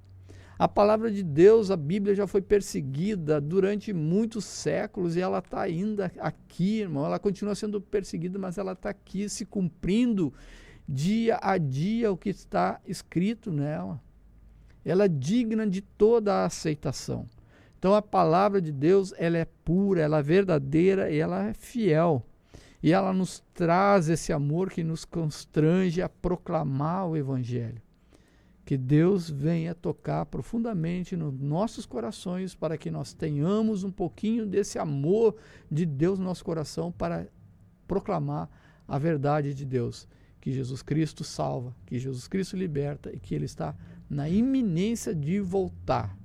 A palavra de Deus, a Bíblia já foi perseguida durante muitos séculos e ela está ainda aqui, irmão. Ela continua sendo perseguida, mas ela está aqui se cumprindo dia a dia o que está escrito nela. Ela é digna de toda a aceitação. Então a palavra de Deus, ela é pura, ela é verdadeira e ela é fiel. E ela nos traz esse amor que nos constrange a proclamar o Evangelho. Que Deus venha tocar profundamente nos nossos corações para que nós tenhamos um pouquinho desse amor de Deus no nosso coração para proclamar a verdade de Deus, que Jesus Cristo salva, que Jesus Cristo liberta e que Ele está na iminência de voltar.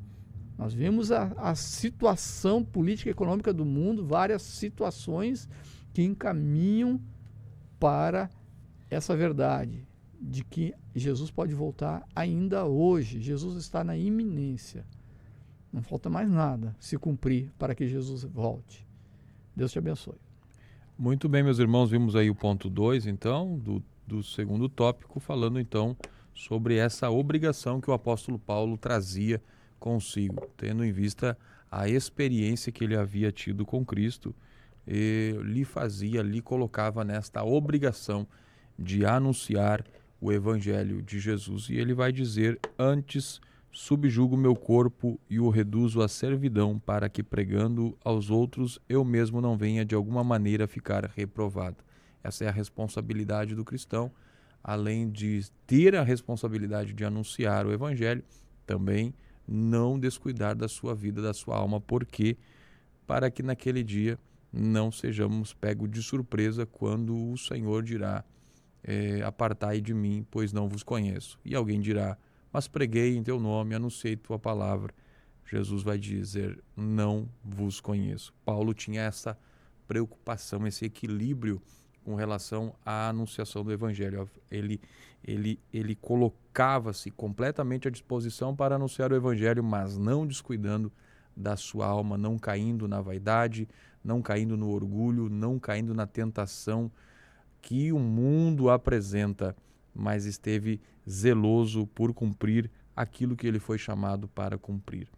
Nós vemos a situação política e econômica do mundo, várias situações que encaminham para essa verdade de que Jesus pode voltar ainda hoje. Jesus está na iminência. Não falta mais nada se cumprir para que Jesus volte. Deus te abençoe. Muito bem, meus irmãos, vimos aí o ponto 2, então, do segundo tópico, falando então sobre essa obrigação que o apóstolo Paulo trazia consigo, tendo em vista a experiência que ele havia tido com Cristo, lhe colocava nesta obrigação de anunciar o Evangelho de Jesus. E ele vai dizer, antes subjugo meu corpo e o reduzo à servidão, para que pregando aos outros eu mesmo não venha de alguma maneira ficar reprovado. Essa é a responsabilidade do cristão, além de ter a responsabilidade de anunciar o Evangelho, também não descuidar da sua vida, da sua alma, porque para que naquele dia não sejamos pegos de surpresa quando o Senhor dirá, apartai de mim, pois não vos conheço. E alguém dirá, mas preguei em teu nome, anunciei tua palavra. Jesus vai dizer, não vos conheço. Paulo tinha essa preocupação, esse equilíbrio com relação à anunciação do Evangelho. Ele colocava-se completamente à disposição para anunciar o Evangelho, mas não descuidando da sua alma, não caindo na vaidade, não caindo no orgulho, não caindo na tentação que o mundo apresenta, mas esteve zeloso por cumprir aquilo que ele foi chamado para cumprir.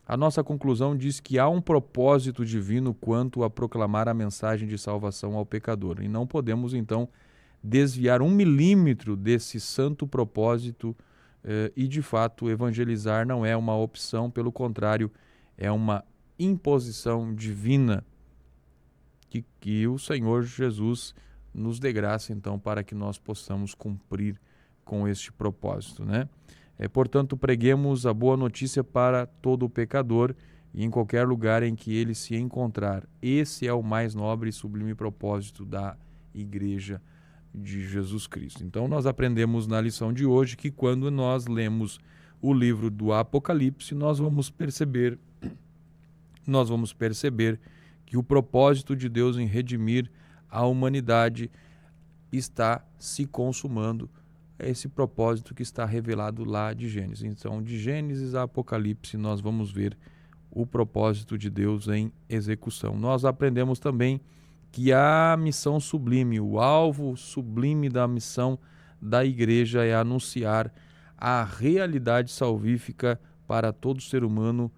A nossa conclusão diz que há um propósito divino quanto a proclamar a mensagem de salvação ao pecador, e não podemos, então, desviar 1 milímetro desse santo propósito e, de fato, evangelizar não é uma opção, pelo contrário, é uma imposição divina que o Senhor Jesus nos dê graça, então, para que nós possamos cumprir com este propósito, né? Portanto, preguemos a boa notícia para todo pecador e em qualquer lugar em que ele se encontrar. Esse é o mais nobre e sublime propósito da Igreja de Jesus Cristo. Então, nós aprendemos na lição de hoje que quando nós lemos o livro do Apocalipse, nós vamos perceber que o propósito de Deus em redimir a humanidade está se consumando. É esse propósito que está revelado lá de Gênesis. Então, de Gênesis a Apocalipse, nós vamos ver o propósito de Deus em execução. Nós aprendemos também que a missão sublime, o alvo sublime da missão da igreja é anunciar a realidade salvífica para todo ser humano,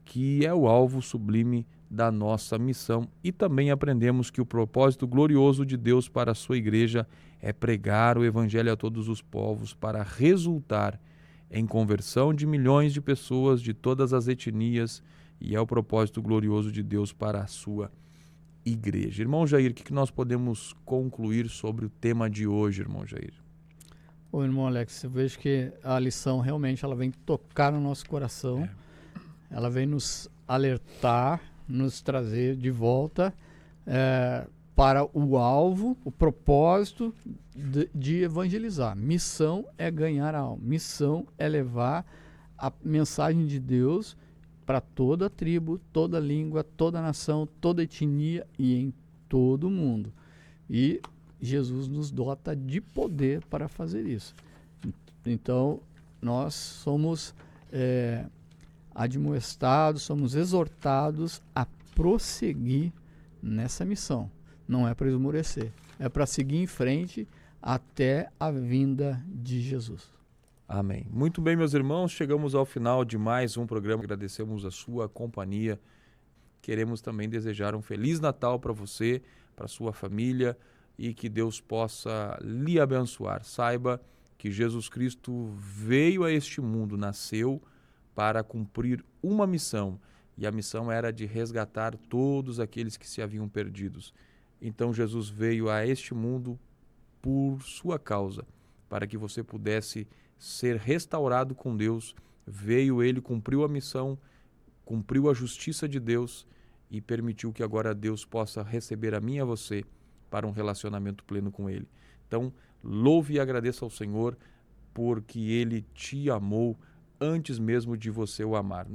que é o alvo sublime da nossa missão. E também aprendemos que o propósito glorioso de Deus para a sua igreja é pregar o evangelho a todos os povos para resultar em conversão de milhões de pessoas de todas as etnias, e é o propósito glorioso de Deus para a sua igreja. Irmão Jair, o que nós podemos concluir sobre o tema de hoje, irmão Jair? Ô, irmão Alex, eu vejo que a lição realmente ela vem tocar no nosso coração, ela vem nos alertar, nos trazer de volta para o alvo, o propósito de evangelizar. Missão é ganhar a alma, missão é levar a mensagem de Deus para toda tribo, toda língua, toda nação, toda etnia e em todo o mundo. E Jesus nos dota de poder para fazer isso. Então, nós somos admoestados, somos exortados a prosseguir nessa missão. Não é para esmorecer, é para seguir em frente até a vinda de Jesus. Amém. Muito bem, meus irmãos, chegamos ao final de mais um programa. Agradecemos a sua companhia. Queremos também desejar um Feliz Natal para você, para sua família, e que Deus possa lhe abençoar. Saiba que Jesus Cristo veio a este mundo, nasceu para cumprir uma missão, e a missão era de resgatar todos aqueles que se haviam perdidos. Então Jesus veio a este mundo por sua causa, para que você pudesse ser restaurado com Deus. Veio ele, cumpriu a missão, cumpriu a justiça de Deus e permitiu que agora Deus possa receber a mim e a você para um relacionamento pleno com ele. Então, louve e agradeça ao Senhor porque ele te amou antes mesmo de você o amar.